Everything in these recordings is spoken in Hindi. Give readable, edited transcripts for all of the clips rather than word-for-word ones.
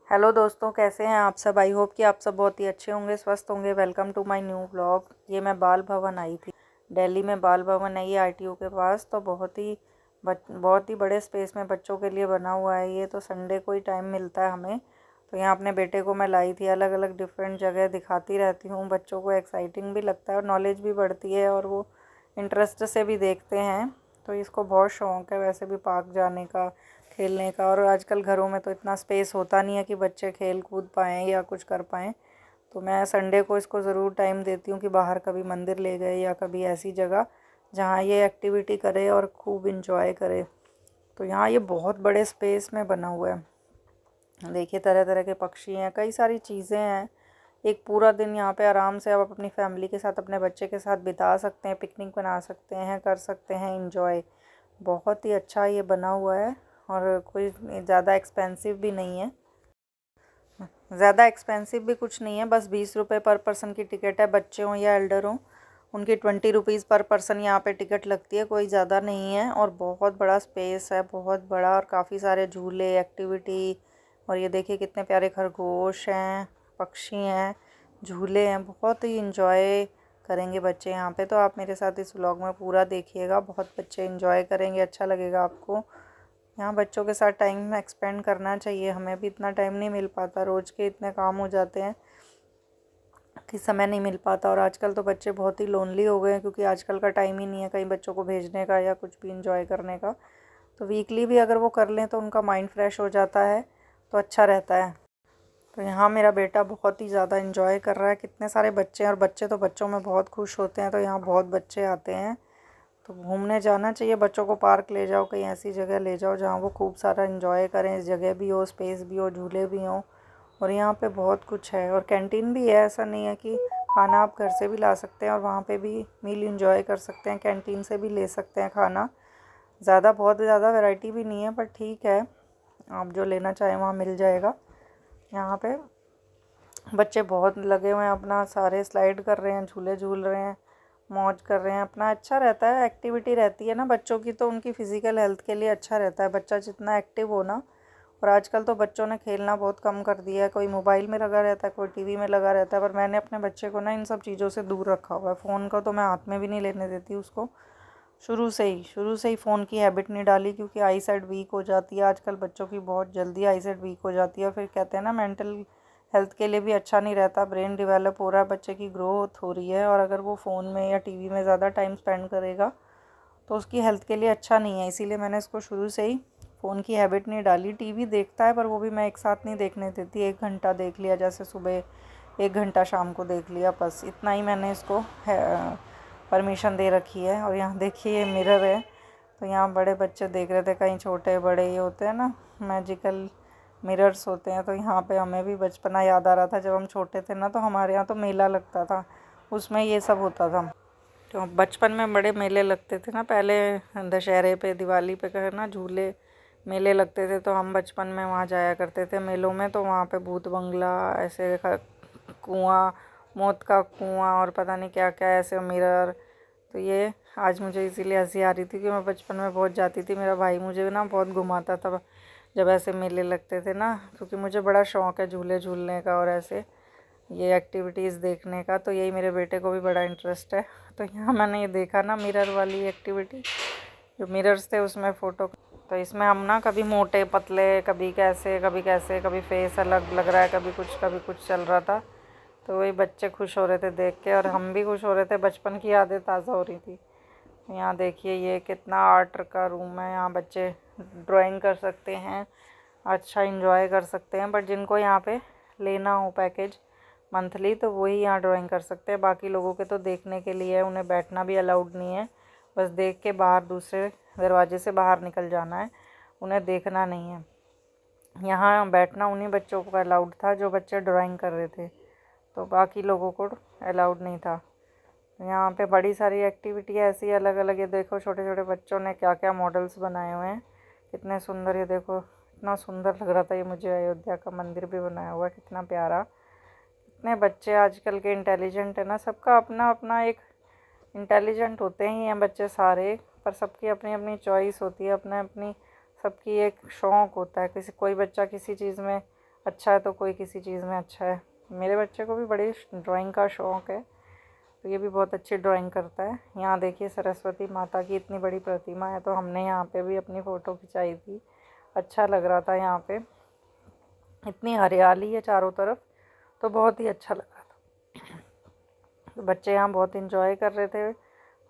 हेलो दोस्तों, कैसे हैं आप सब। आई होप कि आप सब बहुत ही अच्छे होंगे, स्वस्थ होंगे। Welcome to my new vlog. ये मैं बाल भवन आई थी। दिल्ली में बाल भवन है ये आरटीओ के पास। तो बहुत ही बड़े स्पेस में बच्चों के लिए बना हुआ है ये। तो संडे को ही टाइम मिलता है हमें। तो यहाँ अपने बेटे को मैं लाई थी। अलग अलग डिफरेंट जगह दिखाती रहती हूँ। बच्चों को एक्साइटिंग भी लगता है और नॉलेज भी बढ़ती है और वो इंटरेस्ट से भी देखते हैं। तो इसको बहुत शौक़ है वैसे भी पार्क जाने का, खेलने का। और आजकल घरों में तो इतना स्पेस होता नहीं है कि बच्चे खेल कूद पाएँ या कुछ कर पाएँ। तो मैं संडे को इसको ज़रूर टाइम देती हूँ कि बाहर कभी मंदिर ले गए या कभी ऐसी जगह जहाँ ये एक्टिविटी करे और खूब इंजॉय करे। तो यहाँ ये बहुत बड़े स्पेस में बना हुआ है। देखिए, तरह तरह के पक्षी हैं, कई सारी चीज़ें हैं। एक पूरा दिन यहाँ पे आराम से आप अपनी फैमिली के साथ, अपने बच्चे के साथ बिता सकते हैं। पिकनिक बना सकते हैं, कर सकते हैं इंजॉय। बहुत ही अच्छा ये बना हुआ है और कोई ज़्यादा एक्सपेंसिव भी नहीं है। ज़्यादा एक्सपेंसिव भी कुछ नहीं है, बस 20 रुपये पर पर्सन की टिकट है। बच्चे हों या एल्डर हों, उनकी 20 रुपीज़ पर पर्सन यहाँ पे टिकट लगती है। कोई ज़्यादा नहीं है और बहुत बड़ा स्पेस है, बहुत बड़ा। और काफ़ी सारे झूले, एक्टिविटी। और ये देखिए कितने प्यारे खरगोश हैं, पक्षी हैं, झूले हैं। बहुत ही इंजॉय करेंगे बच्चे यहाँ पे। तो आप मेरे साथ इस व्लॉग में पूरा देखिएगा। बहुत बच्चे इंजॉय करेंगे, अच्छा लगेगा आपको। यहाँ बच्चों के साथ टाइम एक्सपेंड करना चाहिए। हमें भी इतना टाइम नहीं मिल पाता, रोज़ के इतने काम हो जाते हैं कि समय नहीं मिल पाता। और आजकल तो बच्चे बहुत ही लोनली हो गए हैं क्योंकि आजकल का टाइम ही नहीं है कहीं बच्चों को भेजने का या कुछ भी इंजॉय करने का। तो वीकली भी अगर वो कर लें तो उनका माइंड फ्रेश हो जाता है, तो अच्छा रहता है। तो यहाँ मेरा बेटा बहुत ही ज़्यादा इंजॉय कर रहा है। कितने सारे बच्चे हैं और बच्चे तो बच्चों में बहुत खुश होते हैं। तो यहाँ बहुत बच्चे आते हैं। तो घूमने जाना चाहिए बच्चों को। पार्क ले जाओ, कहीं ऐसी जगह ले जाओ जहाँ वो खूब सारा इंजॉय करें। जगह भी हो, स्पेस भी हो, झूले भी हों। और यहाँ पे बहुत कुछ है और कैंटीन भी है। ऐसा नहीं है कि खाना आप घर से भी ला सकते हैं और वहाँ पे भी मील इंजॉय कर सकते हैं। कैंटीन से भी ले सकते हैं खाना। बहुत ज़्यादा वैरायटी भी नहीं है, पर ठीक है, आप जो लेना चाहें वहाँ मिल जाएगा। यहाँ पे बच्चे बहुत लगे हुए हैं, अपना सारे स्लाइड कर रहे हैं, झूले झूल रहे हैं, मौज कर रहे हैं अपना। अच्छा रहता है, एक्टिविटी रहती है ना बच्चों की, तो उनकी फ़िज़िकल हेल्थ के लिए अच्छा रहता है। बच्चा जितना एक्टिव हो ना। और आजकल तो बच्चों ने खेलना बहुत कम कर दिया है। कोई मोबाइल में लगा रहता है, कोई टीवी में लगा रहता है। पर मैंने अपने बच्चे को ना इन सब चीज़ों से दूर रखा हुआ है। फ़ोन को तो मैं हाथ में भी नहीं लेने देती उसको। शुरू से ही फ़ोन की हैबिट नहीं डाली क्योंकि आई साइड वीक हो जाती है। आजकल बच्चों की बहुत जल्दी आई साइड वीक हो जाती है। फिर कहते हैं ना, मेंटल हेल्थ के लिए भी अच्छा नहीं रहता। ब्रेन डेवलप हो रहा है, बच्चे की ग्रोथ हो रही है। और अगर वो फ़ोन में या टीवी में ज़्यादा टाइम स्पेंड करेगा तो उसकी हेल्थ के लिए अच्छा नहीं है। इसीलिए मैंने इसको शुरू से ही फ़ोन की हैबिट नहीं डाली। टीवी देखता है, पर वो भी मैं एक साथ नहीं देखने देती। 1 घंटा देख लिया, जैसे सुबह 1 घंटा, शाम को देख लिया, बस इतना ही मैंने इसको परमिशन दे रखी है। और यहाँ देखिए ये मिरर है। तो यहाँ बड़े बच्चे देख रहे थे, कहीं छोटे बड़े ये होते हैं ना, मैजिकल मिरर्स होते हैं। तो यहाँ पे हमें भी बचपना याद आ रहा था। जब हम छोटे थे ना, तो हमारे यहाँ तो मेला लगता था, उसमें ये सब होता था। तो बचपन में बड़े मेले लगते थे ना पहले, दशहरे पे, दिवाली पे कहे ना, झूले मेले लगते थे। तो हम बचपन में वहाँ जाया करते थे मेलों में। तो वहाँ पे भूत बंगला, ऐसे कुआं, मौत का कुआं और पता नहीं क्या क्या ऐसे मिरर। तो ये आज मुझे इसीलिए हंसी आ रही थी कि मैं बचपन में बहुत जाती थी। मेरा भाई मुझे ना बहुत घुमाता था जब ऐसे मेले लगते थे ना, क्योंकि मुझे बड़ा शौक़ है झूले झूलने का और ऐसे ये एक्टिविटीज़ देखने का। तो यही मेरे बेटे को भी बड़ा इंटरेस्ट है। तो यहाँ मैंने ये देखा ना, मिरर वाली एक्टिविटी, जो मिरर्स थे उसमें फ़ोटो। तो इसमें हम ना कभी मोटे पतले, कभी कैसे कभी कैसे, कभी फेस अलग लग रहा है, कभी कुछ चल रहा था। तो वही बच्चे खुश हो रहे थे देख के और हम भी खुश हो रहे थे। बचपन की यादें ताज़ा हो रही थी। यहाँ देखिए ये कितना आर्ट का रूम है। यहाँ बच्चे ड्राइंग कर सकते हैं, अच्छा इंजॉय कर सकते हैं। बट जिनको यहाँ पे लेना हो पैकेज मंथली, तो वही यहाँ ड्राइंग कर सकते हैं। बाकी लोगों के तो देखने के लिए है, उन्हें बैठना भी अलाउड नहीं है। बस देख के बाहर दूसरे दरवाजे से बाहर निकल जाना है, उन्हें देखना नहीं है। यहाँ बैठना उन्हीं बच्चों को अलाउड था जो बच्चे ड्राइंग कर रहे थे, तो बाकी लोगों को अलाउड नहीं था। यहाँ पे बड़ी सारी एक्टिविटी है ऐसी अलग अलग। ये देखो छोटे छोटे बच्चों ने क्या क्या मॉडल्स बनाए हुए हैं, कितने सुंदर। ये देखो इतना सुंदर लग रहा था। ये मुझे अयोध्या का मंदिर भी बनाया हुआ है, कितना प्यारा। इतने बच्चे आजकल के इंटेलिजेंट है ना। सबका अपना अपना एक, इंटेलिजेंट होते ही हैं बच्चे सारे, पर सबकी अपनी अपनी चॉइस होती है, अपने अपनी सबकी एक शौक़ होता है। कोई बच्चा किसी चीज़ में अच्छा है तो कोई किसी चीज़ में अच्छा है। मेरे बच्चे को भी बड़ी ड्राइंग का शौक़ है, तो ये भी बहुत अच्छी ड्राइंग करता है। यहाँ देखिए सरस्वती माता की इतनी बड़ी प्रतिमा है, तो हमने यहाँ पे भी अपनी फ़ोटो खिंचाई थी। अच्छा लग रहा था, यहाँ पे इतनी हरियाली है चारों तरफ, तो बहुत ही अच्छा लग रहा था। तो बच्चे यहाँ बहुत इंजॉय कर रहे थे,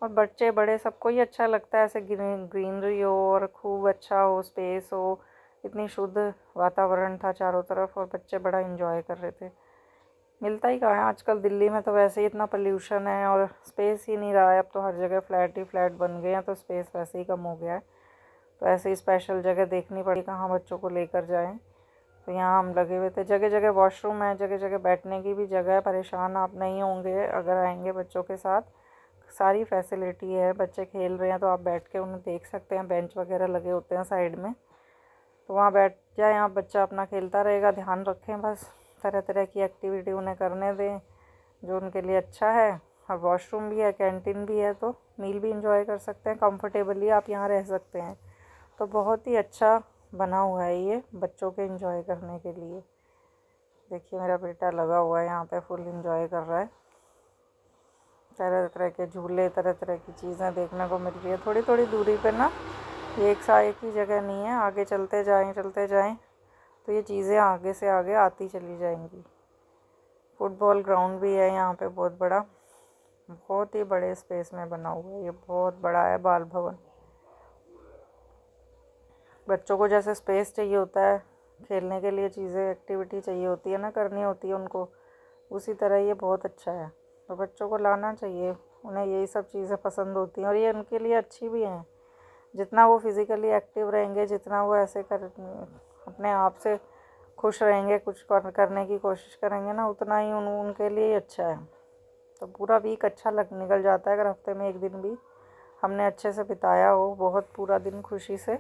और बच्चे बड़े सबको ही अच्छा लगता है ऐसे ग्रीनरी हो और खूब अच्छा हो, स्पेस हो। इतनी शुद्ध वातावरण था चारों तरफ, और बच्चे बड़ा इंजॉय कर रहे थे। मिलता ही कहाँ है आजकल, दिल्ली में तो वैसे ही इतना पोल्यूशन है और स्पेस ही नहीं रहा है। अब तो हर जगह फ्लैट ही फ्लैट बन गए हैं, तो स्पेस वैसे ही कम हो गया है। तो ऐसे ही स्पेशल जगह देखनी पड़ी कहाँ बच्चों को लेकर जाएं। तो यहाँ हम लगे हुए थे, जगह जगह वॉशरूम है, जगह जगह बैठने की भी जगह है। परेशान आप नहीं होंगे अगर आएंगे बच्चों के साथ, सारी फैसिलिटी है। बच्चे खेल रहे हैं तो आप बैठ के उन्हें देख सकते हैं, बेंच वगैरह लगे होते हैं साइड में, तो वहाँ बैठ जाए आप, बच्चा अपना खेलता रहेगा। ध्यान रखें बस, तरह तरह की एक्टिविटी उन्हें करने दें जो उनके लिए अच्छा है। और वॉशरूम भी है, कैंटीन भी है, तो मील भी इंजॉय कर सकते हैं, कंफर्टेबली आप यहाँ रह सकते हैं। तो बहुत ही अच्छा बना हुआ है ये बच्चों के इंजॉय करने के लिए। देखिए मेरा बेटा लगा हुआ है यहाँ पे, फुल इंजॉय कर रहा है। तरह तरह के झूले, तरह तरह की चीज़ें देखने को मिल रही है। थोड़ी थोड़ी दूरी पे ना, ये एक ही जगह नहीं है, आगे चलते जाएं तो ये चीज़ें आगे से आगे आती चली जाएंगी। फुटबॉल ग्राउंड भी है यहाँ पे बहुत बड़ा, बहुत ही बड़े स्पेस में बना हुआ है, ये बहुत बड़ा है बाल भवन। बच्चों को जैसे स्पेस चाहिए होता है खेलने के लिए, चीज़ें एक्टिविटी चाहिए होती है ना, करनी होती है उनको, उसी तरह ये बहुत अच्छा है। तो बच्चों को लाना चाहिए, उन्हें यही सब चीज़ें पसंद होती हैं, और ये उनके लिए अच्छी भी हैं। जितना वो फिज़िकली एक्टिव रहेंगे, जितना वो ऐसे कर अपने आप से खुश रहेंगे, कुछ करने की कोशिश करेंगे ना, उतना ही उनके लिए ही अच्छा है। तो पूरा वीक अच्छा निकल जाता है अगर हफ्ते में एक दिन भी हमने अच्छे से बिताया हो, बहुत पूरा दिन खुशी से,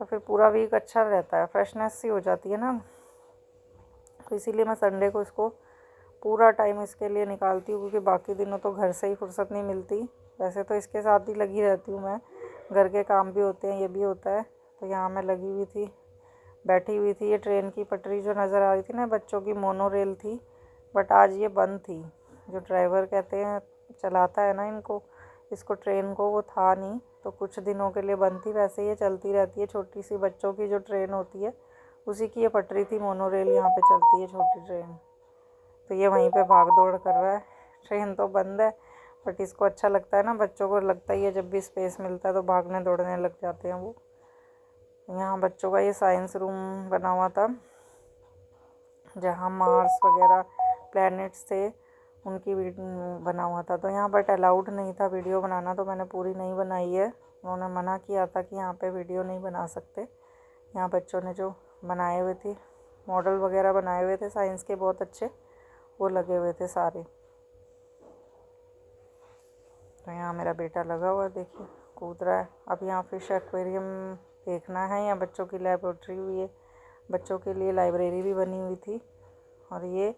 तो फिर पूरा वीक अच्छा रहता है, फ्रेशनेस सी हो जाती है ना। तो इसीलिए मैं संडे को इसको पूरा टाइम इसके लिए निकालती हूँ, क्योंकि बाकी दिनों तो घर से ही फुर्सत नहीं मिलती। वैसे तो इसके साथ ही लगी रहती हूँ मैं, घर के काम भी होते हैं, ये भी होता है। तो यहाँ मैं लगी हुई थी, बैठी हुई थी। ये ट्रेन की पटरी जो नज़र आ रही थी ना, बच्चों की मोनो रेल थी, बट आज ये बंद थी। जो ड्राइवर कहते हैं चलाता है ना इनको, इसको ट्रेन को, वो था नहीं, तो कुछ दिनों के लिए बंद थी। वैसे ये चलती रहती है, छोटी सी बच्चों की जो ट्रेन होती है उसी की ये पटरी थी, मोनो रेल यहाँ पे चलती है, छोटी ट्रेन। तो ये वहीं पे भाग दौड़ कर रहा है। ट्रेन तो बंद है, बट इसको अच्छा लगता है ना, बच्चों को लगता ही है जब भी स्पेस मिलता है तो भागने दौड़ने लग जाते हैं वो। यहाँ बच्चों का ये साइंस रूम बना हुआ था, जहाँ मार्स वगैरह प्लैनेट्स थे उनकी बना हुआ था। तो यहाँ बट अलाउड नहीं था वीडियो बनाना, तो मैंने पूरी नहीं बनाई है। उन्होंने मना किया था कि यहाँ पे वीडियो नहीं बना सकते। यहाँ बच्चों ने जो बनाए हुए थे, मॉडल वगैरह बनाए हुए थे साइंस के बहुत अच्छे, वो लगे हुए थे सारे। तो यहाँ मेरा बेटा लगा हुआ, देखिए कूद रहा है। अब यहाँ फिश एक्वेरियम देखना है, या बच्चों की लेबोरेटरी हुई है, बच्चों के लिए लाइब्रेरी भी बनी हुई थी। और ये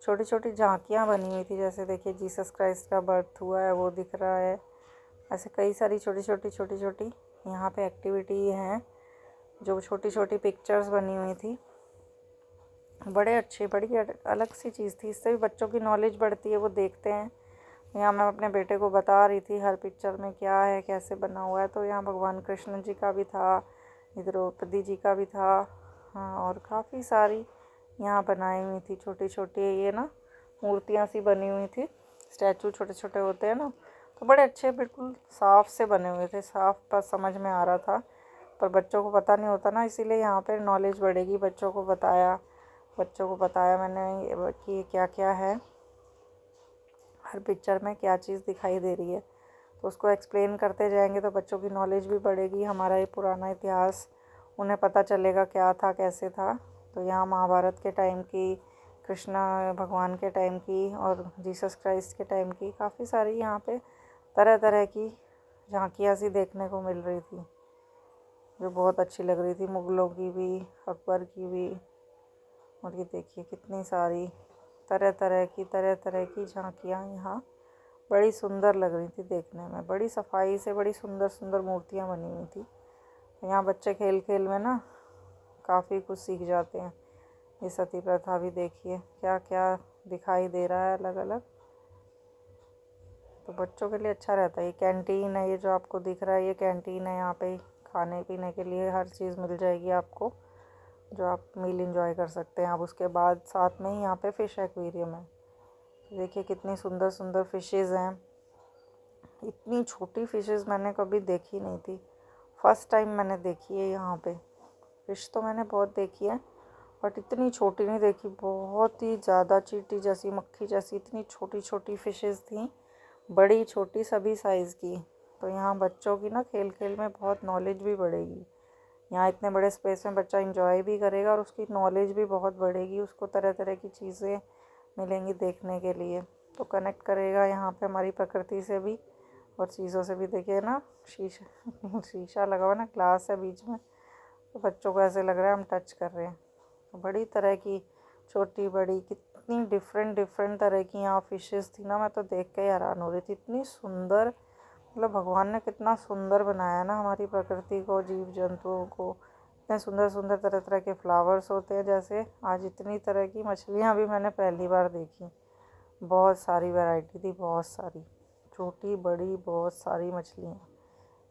छोटी छोटी झांकियाँ बनी हुई थी, जैसे देखिए जीसस क्राइस्ट का बर्थ हुआ है वो दिख रहा है। ऐसे कई सारी छोटी छोटी यहाँ पे एक्टिविटी हैं, जो छोटी छोटी पिक्चर्स बनी हुई थी। बड़े अच्छे, बड़ी अलग सी चीज़ थी, इससे भी बच्चों की नॉलेज बढ़ती है, वो देखते हैं। यहाँ मैं अपने बेटे को बता रही थी हर पिक्चर में क्या है, कैसे बना हुआ है। तो यहाँ भगवान कृष्ण जी का भी था, इधर द्रौपदी जी का भी था, हाँ, और काफ़ी सारी यहाँ बनाई हुई थी छोटी छोटी, ये ना मूर्तियाँ सी बनी हुई थी, स्टैचू छोटे छोटे होते हैं ना, तो बड़े अच्छे बिल्कुल साफ़ से बने हुए थे, साफ़ पर समझ में आ रहा था। पर बच्चों को पता नहीं होता ना, इसीलिए यहाँ पे नॉलेज बढ़ेगी। बच्चों को बताया मैंने कि क्या क्या है, हर पिक्चर में क्या चीज़ दिखाई दे रही है, तो उसको एक्सप्लेन करते जाएंगे तो बच्चों की नॉलेज भी बढ़ेगी। हमारा ये पुराना इतिहास उन्हें पता चलेगा क्या था, कैसे था। तो यहाँ महाभारत के टाइम की, कृष्ण भगवान के टाइम की, और जीसस क्राइस्ट के टाइम की काफ़ी सारी यहाँ पे तरह तरह की झांकियाँ सी देखने को मिल रही थी, जो बहुत अच्छी लग रही थी। मुग़लों की भी, अकबर की भी, और ये देखिए कितनी सारी तरह तरह की झांकियाँ यहाँ बड़ी सुंदर लग रही थी देखने में, बड़ी सफाई से बड़ी सुंदर सुंदर मूर्तियाँ बनी हुई थी। तो यहाँ बच्चे खेल खेल में ना काफ़ी कुछ सीख जाते हैं। ये सती प्रथा भी देखिए क्या क्या दिखाई दे रहा है अलग अलग। तो बच्चों के लिए अच्छा रहता है। ये कैंटीन है, ये जो आपको दिख रहा है ये कैंटीन है। यहाँ पे खाने पीने के लिए हर चीज़ मिल जाएगी आपको, जो आप मील इंजॉय कर सकते हैं। अब उसके बाद साथ में ही यहाँ पे फ़िश एक्वेरियम है। देखिए कितनी सुंदर सुंदर फ़िशेज़ हैं। इतनी छोटी फ़िशेज़ मैंने कभी देखी नहीं थी, फर्स्ट टाइम मैंने देखी है यहाँ पे। फ़िश तो मैंने बहुत देखी है बट इतनी छोटी नहीं देखी। बहुत ही ज़्यादा चींटी जैसी, मक्खी जैसी इतनी छोटी छोटी फ़िशेज़ थी, बड़ी छोटी सभी साइज़ की। तो यहाँ बच्चों की ना खेल खेल में बहुत नॉलेज भी बढ़ेगी। यहाँ इतने बड़े स्पेस में बच्चा इंजॉय भी करेगा और उसकी नॉलेज भी बहुत बढ़ेगी, उसको तरह तरह की चीज़ें मिलेंगी देखने के लिए। तो कनेक्ट करेगा यहाँ पे हमारी प्रकृति से भी और चीज़ों से भी। देखिए ना शीशा शीशा लगा हुआ ना, ग्लास है बीच में, तो बच्चों को ऐसे लग रहा है हम टच कर रहे हैं। तो बड़ी तरह की छोटी बड़ी कितनी डिफरेंट डिफरेंट तरह की यहाँ फ़िशेज़ थी ना, मैं तो देख के ही हैरान हो रही थी। इतनी सुंदर, मतलब भगवान ने कितना सुंदर बनाया ना हमारी प्रकृति को, जीव जंतुओं को। इतने सुंदर सुंदर तरह तरह के फ्लावर्स होते हैं। जैसे आज इतनी तरह की मछलियाँ भी मैंने पहली बार देखी। बहुत सारी वैरायटी थी, बहुत सारी, छोटी बड़ी बहुत सारी मछलियाँ।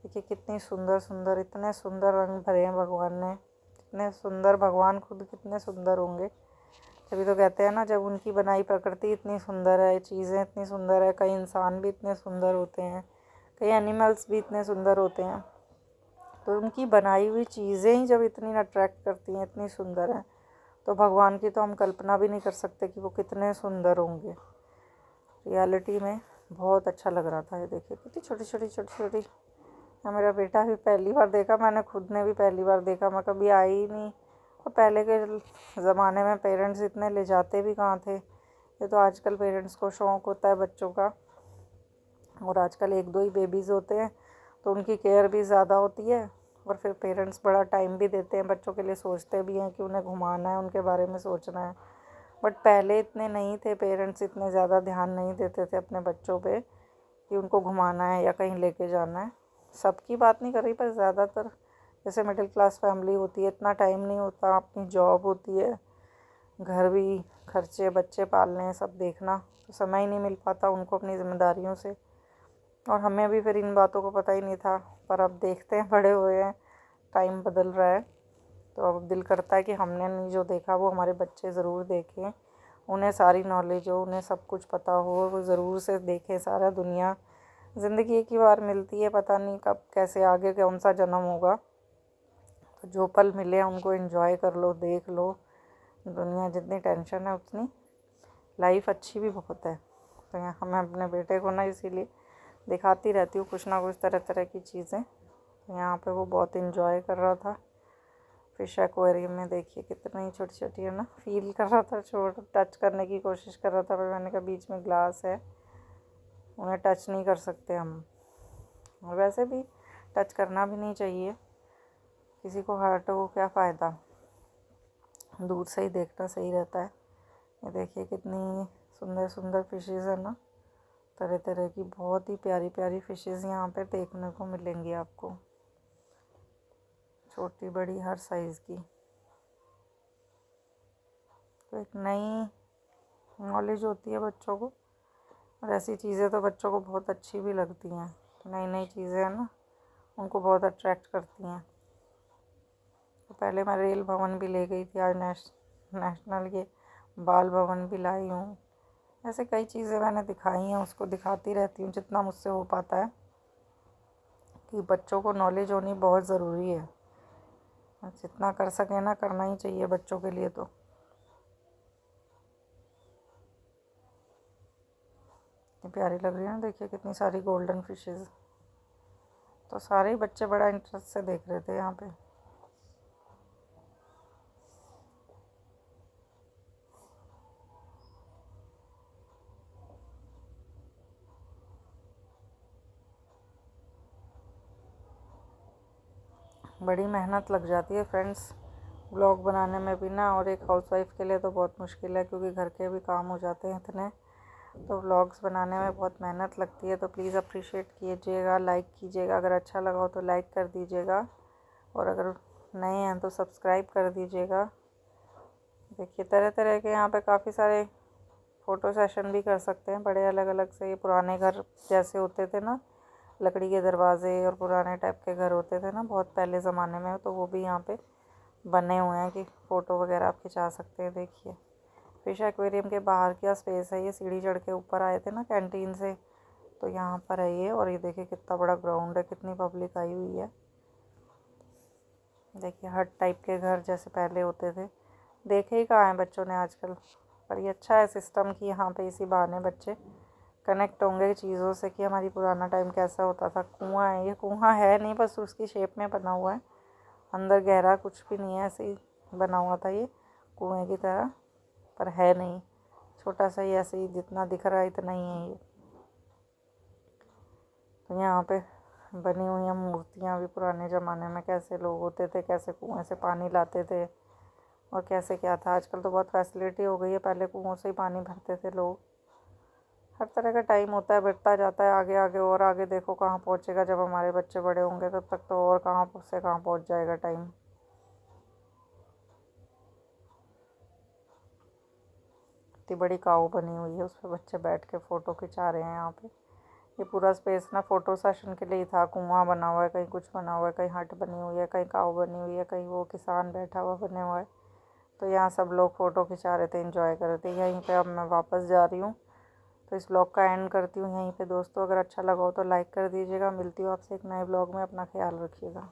देखिए कितनी सुंदर सुंदर, इतने सुंदर रंग भरे हैं भगवान ने। इतने सुंदर, भगवान खुद कितने सुंदर होंगे। तभी तो कहते हैं ना, जब उनकी बनाई प्रकृति इतनी सुंदर है, चीज़ें इतनी सुंदर है, कई इंसान भी इतने सुंदर होते हैं, कई एनिमल्स भी इतने सुंदर होते हैं, तो उनकी बनाई हुई चीज़ें ही जब इतनी अट्रैक्ट करती हैं, इतनी सुंदर हैं, तो भगवान की तो हम कल्पना भी नहीं कर सकते कि वो कितने सुंदर होंगे। रियलिटी में बहुत अच्छा लग रहा था। ये देखिए कितनी छोटी छोटी छोटी छोटी। मेरा बेटा भी पहली बार देखा, मैंने खुद ने भी पहली बार देखा, मैं कभी आई ही नहीं। और पहले के ज़माने में पेरेंट्स इतने ले जाते भी कहाँ थे। ये तो आजकल पेरेंट्स को शौक़ होता है बच्चों का, और आजकल एक दो ही बेबीज़ होते हैं तो उनकी केयर भी ज़्यादा होती है। और फिर पेरेंट्स बड़ा टाइम भी देते हैं बच्चों के लिए, सोचते भी हैं कि उन्हें घुमाना है, उनके बारे में सोचना है। बट पहले इतने नहीं थे, पेरेंट्स इतने ज़्यादा ध्यान नहीं देते थे अपने बच्चों पे कि उनको घुमाना है या कहीं लेके जाना है। सबकी बात नहीं कर रही, पर ज़्यादातर जैसे मिडिल क्लास फैमिली होती है, इतना टाइम नहीं होता, अपनी जॉब होती है, घर भी, खर्चे, बच्चे पालने, सब देखना, तो समय ही नहीं मिल पाता उनको अपनी ज़िम्मेदारियों से। और हमें भी फिर इन बातों को पता ही नहीं था। पर अब देखते हैं, बड़े हुए हैं, टाइम बदल रहा है, तो अब दिल करता है कि हमने नहीं जो देखा वो हमारे बच्चे ज़रूर देखें, उन्हें सारी नॉलेज हो, उन्हें सब कुछ पता हो, वो ज़रूर से देखें सारा दुनिया। ज़िंदगी एक ही बार मिलती है, पता नहीं कब कैसे आगे कौन सा जन्म होगा। तो जो पल मिले उनको एंजॉय कर लो, देख लो। दुनिया जितनी टेंशन है उतनी लाइफ अच्छी भी बहुत है। तो यहाँ मैं अपने बेटे को ना इसीलिए दिखाती रहती हूँ कुछ ना कुछ तरह तरह की चीज़ें। तो यहाँ पे वो बहुत एंजॉय कर रहा था फिश एक्वेरियम में। देखिए कितनी छोटी छोटी है ना, फील कर रहा था, टच करने की कोशिश कर रहा था, पर मैंने कहा बीच में ग्लास है, उन्हें टच नहीं कर सकते हम। और वैसे भी टच करना भी नहीं चाहिए, किसी को हर्ट हो क्या फ़ायदा, दूर से ही देखना सही रहता है। ये देखिए कितनी सुंदर सुंदर फिशेज़ है ना, तरह तरह की, बहुत ही प्यारी प्यारी फिशेज़ यहाँ पे देखने को मिलेंगी आपको, छोटी बड़ी हर साइज़ की। तो एक नई नॉलेज होती है बच्चों को, और ऐसी चीज़ें तो बच्चों को बहुत अच्छी भी लगती हैं। नई नई चीज़ें हैं ना, उनको बहुत अट्रैक्ट करती हैं। तो पहले मैं रेल भवन भी ले गई थी, आज नेशनल के बाल भवन भी लाई हूँ। ऐसे कई चीज़ें मैंने दिखाई हैं, उसको दिखाती रहती हूँ जितना मुझसे हो पाता है, कि बच्चों को नॉलेज होनी बहुत ज़रूरी है। जितना कर सकें ना, करना ही चाहिए बच्चों के लिए। तो कितनी प्यारी लग रही है ना, देखिए कितनी सारी गोल्डन फिशेज़। तो सारे ही बच्चे बड़ा इंटरेस्ट से देख रहे थे यहाँ पे। बड़ी मेहनत लग जाती है फ्रेंड्स व्लॉग बनाने में भी ना, और एक हाउसवाइफ़ के लिए तो बहुत मुश्किल है, क्योंकि घर के भी काम हो जाते हैं इतने। तो व्लॉग्स बनाने में बहुत मेहनत लगती है। तो प्लीज़ अप्रिशिएट कीजिएगा, लाइक कीजिएगा, अगर अच्छा लगा हो तो लाइक कर दीजिएगा, और अगर नए हैं तो सब्सक्राइब कर दीजिएगा। देखिए तरह तरह के यहाँ पे काफ़ी सारे फ़ोटो सेशन भी कर सकते हैं, बड़े अलग अलग से। ये पुराने घर जैसे होते थे ना, लकड़ी के दरवाजे और पुराने टाइप के घर होते थे ना बहुत पहले ज़माने में, तो वो भी यहाँ पे बने हुए हैं कि फ़ोटो वगैरह आप खिंचा सकते हैं। देखिए फिश एक्वेरियम के बाहर क्या स्पेस है, ये सीढ़ी चढ़ के ऊपर आए थे ना कैंटीन से, तो यहाँ पर है ये। और ये देखिए कितना बड़ा ग्राउंड है, कितनी पब्लिक आई हुई है। देखिए हट टाइप के घर जैसे पहले होते थे, देखे ही कहाँ हैं बच्चों ने आजकल। पर ये अच्छा है सिस्टम कि यहाँ पे इसी बहाने बच्चे कनेक्ट होंगे चीज़ों से कि हमारी पुराना टाइम कैसा होता था। कुआँ है, ये कुआँ है नहीं, बस उसकी शेप में बना हुआ है, अंदर गहरा कुछ भी नहीं है, ऐसे ही बना हुआ था ये कुएँ की तरह, पर है नहीं, छोटा सा ही ऐसे ही जितना दिख रहा है इतना ही है ये। तो यहाँ पे बनी हुई हैं मूर्तियाँ भी, पुराने ज़माने में कैसे लोग होते थे, कैसे कुएं से पानी लाते थे और कैसे क्या था। आजकल तो बहुत फैसिलिटी हो गई है, पहले कुओं से ही पानी भरते थे लोग। हर तरह का टाइम होता है, बढ़ता जाता है आगे आगे और आगे। देखो कहाँ पहुँचेगा, जब हमारे बच्चे बड़े होंगे तब तक तो और कहाँ से कहाँ पहुँच जाएगा टाइम। इतनी बड़ी काऊ बनी हुई है, उस पर बच्चे बैठ के फ़ोटो खिंचा रहे हैं। यहाँ पे ये पूरा स्पेस ना फ़ोटो सेशन के लिए ही था। कुआं बना हुआ है, कहीं कुछ बना हुआ है, कहीं हट बनी हुई है, कहीं काऊ बनी हुई है, कहीं वो किसान बैठा हुआ बने हुआ है। तो यहाँ सब लोग फ़ोटो खिंचा रहे थे, एंजॉय कर रहे थे। यहीं पे अब मैं वापस जा रही हूँ, तो इस ब्लॉग का एंड करती हूँ यहीं पे दोस्तों। अगर अच्छा लगा हो तो लाइक कर दीजिएगा। मिलती हूँ आपसे एक नए ब्लॉग में, अपना ख्याल रखिएगा।